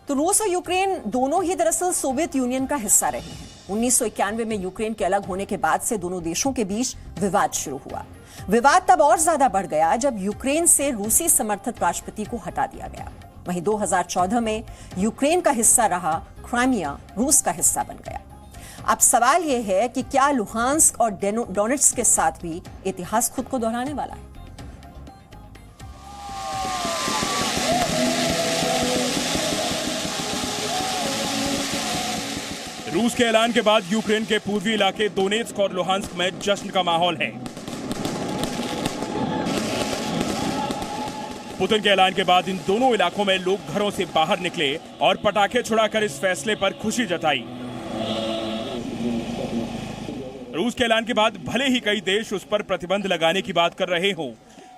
तो रूस और यूक्रेन दोनों ही दरअसल सोवियत यूनियन का हिस्सा रहे हैं। 1991 में यूक्रेन के अलग होने के बाद से दोनों देशों के बीच विवाद शुरू हुआ। विवाद तब और ज्यादा बढ़ गया जब यूक्रेन से रूसी समर्थित राष्ट्रपति को हटा दिया गया। वहीं 2014 में यूक्रेन का हिस्सा रहा क्राइमिया रूस का हिस्सा बन गया। अब सवाल यह है कि क्या लुहांस्क और डोनेट्स्क के साथ भी इतिहास खुद को दोहराने वाला है? रूस के ऐलान के बाद यूक्रेन के पूर्वी इलाके दोनेत्स्क और लुहांस्क में जश्न का माहौल है। पुतिन के ऐलान के बाद इन दोनों इलाकों में लोग घरों से बाहर निकले और पटाखे छुड़ाकर इस फैसले पर खुशी जताई। रूस के ऐलान के बाद भले ही कई देश उस पर प्रतिबंध लगाने की बात कर रहे हों,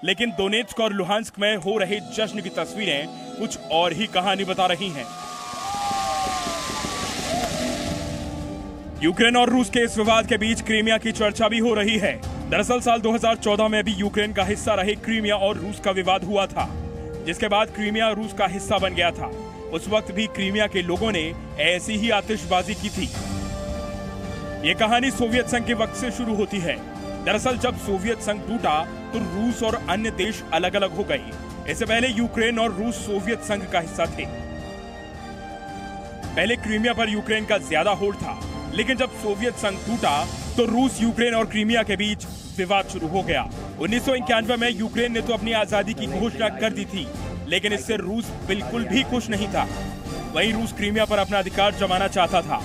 लेकिन दोनेत्स्क और लुहांस्क में हो रहे जश्न की तस्वीरें कुछ और ही कहानी बता रही हैं। यूक्रेन और रूस के इस विवाद के बीच क्रीमिया की चर्चा भी हो रही है। दरअसल साल 2014 में भी यूक्रेन का हिस्सा रहे क्रीमिया और रूस का विवाद हुआ था, जिसके बाद क्रीमिया रूस का हिस्सा बन गया था। उस वक्त भी क्रीमिया के लोगों ने ऐसी ही आतिशबाजी की थी। ये कहानी सोवियत संघ के वक्त से शुरू होती है। दरअसल जब सोवियत संघ टूटा तो रूस और अन्य देश अलग अलग हो गए। इससे पहले यूक्रेन और रूस सोवियत संघ का हिस्सा थे। पहले क्रीमिया पर यूक्रेन का ज्यादा होल्ड था, लेकिन जब सोवियत संघ टूटा तो रूस, यूक्रेन और क्रीमिया के बीच विवाद शुरू हो गया। 1991 में यूक्रेन ने तो अपनी आजादी की घोषणा कर दी थी, लेकिन इससे रूस बिल्कुल भी खुश नहीं था। वहीं रूस क्रीमिया पर अपना अधिकार जमाना चाहता था।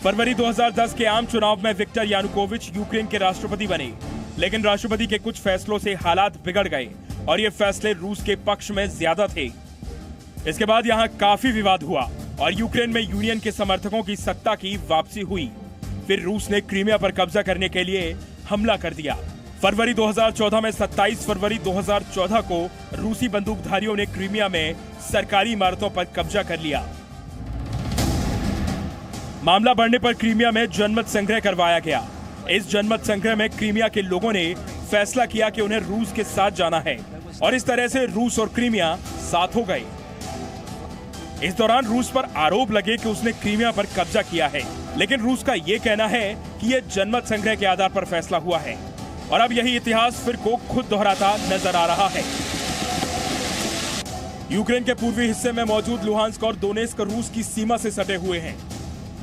फरवरी 2010 के आम चुनाव में विक्टर यानुकोविच यूक्रेन के राष्ट्रपति बने, लेकिन राष्ट्रपति के कुछ फैसलों से हालात बिगड़ गए और ये फैसले रूस के पक्ष में ज्यादा थे। इसके बाद यहाँ काफी विवाद हुआ और यूक्रेन में यूनियन के समर्थकों की सत्ता की वापसी हुई। फिर रूस ने क्रीमिया पर कब्जा करने के लिए हमला कर दिया। फरवरी 2014 में 27 फरवरी 2014 को रूसी बंदूकधारियों ने क्रीमिया में सरकारी इमारतों पर कब्जा कर लिया। मामला बढ़ने पर क्रीमिया में जनमत संग्रह करवाया गया। इस जनमत संग्रह में क्रीमिया के लोगों ने फैसला किया कि उन्हें रूस के साथ जाना है और इस तरह से रूस और क्रीमिया साथ हो गए। इस दौरान रूस पर आरोप लगे कि उसने क्रीमिया पर कब्जा किया है, लेकिन रूस का यह कहना है कि यह जनमत संग्रह के आधार पर फैसला हुआ है और अब यही इतिहास फिर को खुद दोहराता नजर आ रहा है। यूक्रेन के पूर्वी हिस्से में मौजूद लुहांस्क और दोनेत्स्क रूस की सीमा से सटे हुए हैं।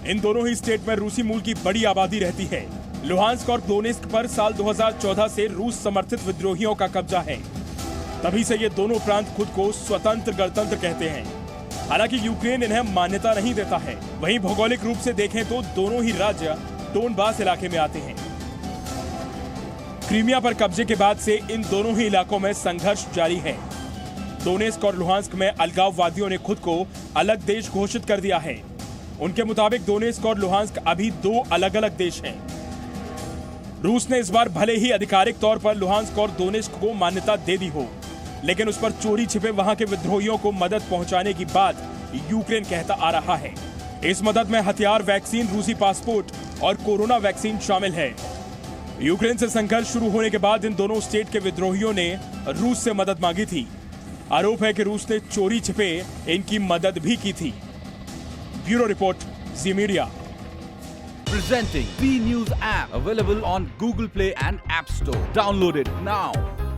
इन दोनों ही स्टेट में रूसी मूल की बड़ी आबादी रहती है। लुहांस्क और दोनेत्स्क पर साल 2014 से रूस समर्थित विद्रोहियों का कब्जा है। तभी से ये दोनों प्रांत खुद को स्वतंत्र गणतंत्र कहते हैं। हालांकि यूक्रेन इन्हें मान्यता नहीं देता है। वहीं भौगोलिक रूप से देखें तो दोनों ही राज्य डोनबास इलाके में आते हैं। क्रीमिया पर कब्जे के बाद से इन दोनों ही इलाकों में संघर्ष जारी है। दोनेत्स्क और लुहांस्क में अलगाववादियों ने खुद को अलग देश घोषित कर दिया है। उनके मुताबिक दोनेत्स्क और लुहांस्क अभी दो अलग अलग देश हैं। रूस ने इस बार भले ही आधिकारिक तौर पर लुहांस्क और दोनेत्स्क को मान्यता दे दी हो, लेकिन उस पर चोरी छिपे वहां के विद्रोहियों को मदद पहुंचाने की बात यूक्रेन कहता आ रहा है। इस मदद में हथियार, वैक्सीन, रूसी पासपोर्ट और कोरोना वैक्सीन शामिल है। यूक्रेन से संघर्ष शुरू होने के बाद इन दोनों स्टेट के विद्रोहियों ने रूस से मदद मांगी थी। आरोप है कि रूस ने चोरी छिपे इनकी मदद भी की थी। Bureau report, ji media. Presenting B News app available on Google Play and App Store. Download it now.